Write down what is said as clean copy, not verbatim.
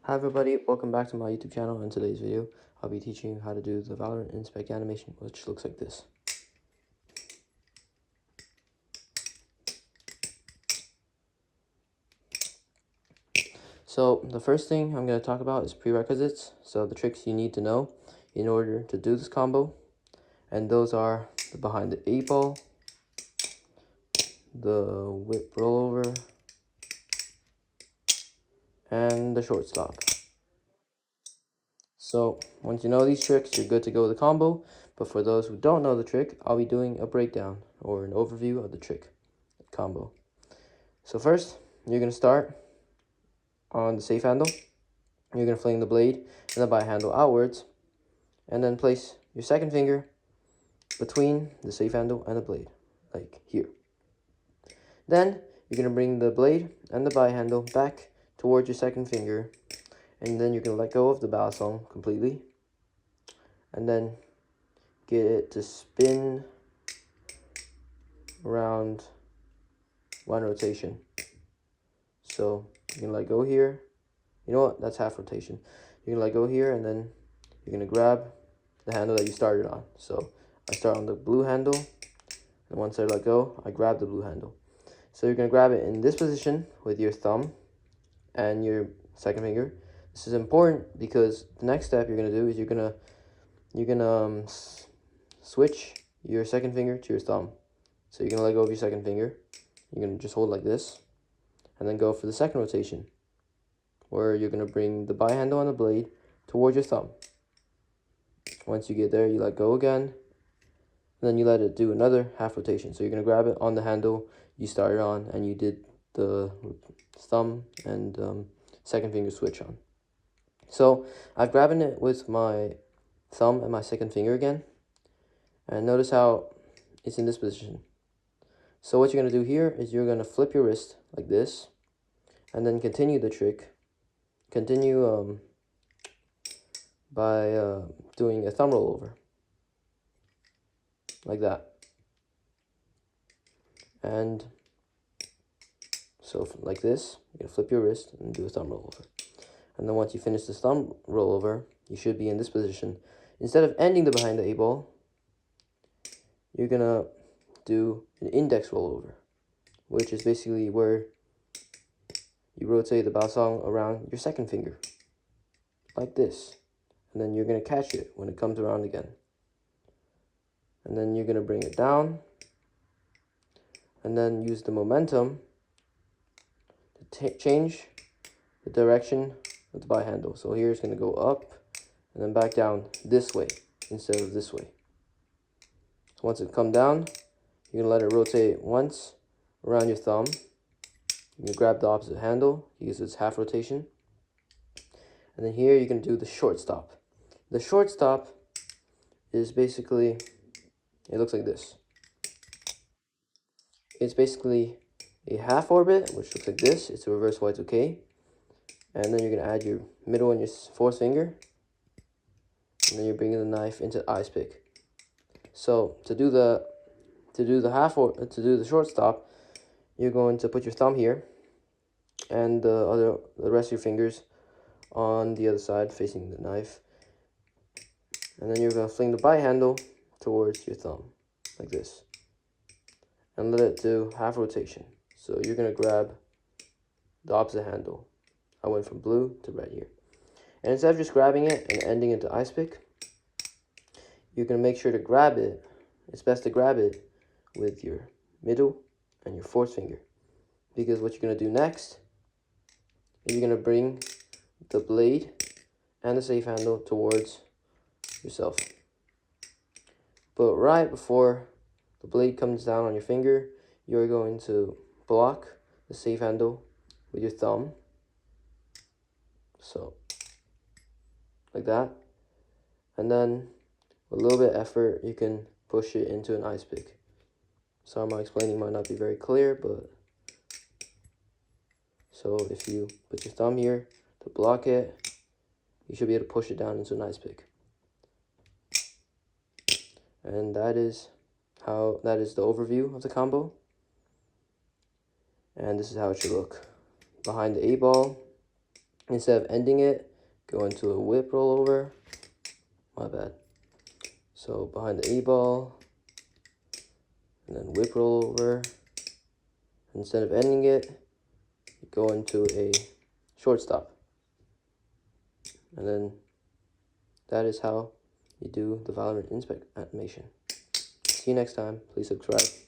Hi everybody, welcome back to my YouTube channel. In today's video, I'll be teaching you how to do the Valorant inspect animation, which looks like this. So the first thing I'm going to talk about is prerequisites, so the tricks you need to know in order to do this combo. And those are the behind the 8-ball, the whip rollover, and the short stop. So once you know these tricks, you're good to go with the combo. But for those who don't know the trick, I'll be doing a breakdown or an overview of the trick combo. So first, you're going to start on the safe handle. You're going to fling the blade and the by handle outwards, and then place your second finger between the safe handle and the blade, like here. Then you're going to bring the blade and the by handle back towards your second finger, and then you're going to let go of the balisong completely, and then get it to spin around one rotation. So you're going to let go here. You know what? That's half rotation. You're going to let go here, and then you're going to grab the handle that you started on. So I start on the blue handle, and once I let go, I grab the blue handle. So you're going to grab it in this position with your thumb and your second finger. This is important because the next step you're going to do is you're going to switch your second finger to your thumb. So you're going to let go of your second finger. You're going to just hold like this, and then go for the second rotation, where you're going to bring the by handle on the blade towards your thumb. Once you get there, you let go again, and then you let it do another half rotation. So you're going to grab it on the handle you started on, and you did the thumb and second finger switch on. So I've grabbing it with my thumb and my second finger again, and notice how it's in this position. So what you're going to do here is you're going to flip your wrist like this, and then continue the trick. Continue by doing a thumb rollover, like that. And so like this, you're going to flip your wrist and do a thumb rollover. And then once you finish this thumb rollover, you should be in this position. Instead of ending the behind the 8-ball, you're going to do an index rollover, which is basically where you rotate the balisong around your second finger, like this. And then you're going to catch it when it comes around again. And then you're going to bring it down, and then use the momentum to change the direction of the by handle. So here it's going to go up and then back down this way instead of this way. So once it comes down, you're going to let it rotate once around your thumb. You're going to grab the opposite handle because it's half rotation. And then here you can do the short stop. The short stop is basically, it looks like this. It's basically a half orbit, which looks like this. It's a reverse Y2K. And then you're going to add your middle and your fourth finger. And then you're bringing the knife into the ice pick. So to do the short stop, you're going to put your thumb here and the rest of your fingers on the other side facing the knife. And then you're going to fling the by handle towards your thumb like this, and let it do half rotation. So you're going to grab the opposite handle. I went from blue to red here. And instead of just grabbing it and ending into ice pick, you're going to make sure to grab it. It's best to grab it with your middle and your fourth finger, because what you're going to do next is you're going to bring the blade and the safe handle towards yourself. But right before the blade comes down on your finger, you're going to block the safe handle with your thumb. So, like that. And then, with a little bit of effort, you can push it into an ice pick. Sorry, my explaining might not be very clear, but so if you put your thumb here to block it, you should be able to push it down into an ice pick. And that is the overview of the combo. And this is how it should look. Behind the 8-ball, Instead of ending it, go into a whip rollover. My bad. So behind the A-ball, and then whip rollover. Instead of ending it, go into a shortstop. And then that is how you do the Valorant inspect animation. See you next time. Please subscribe.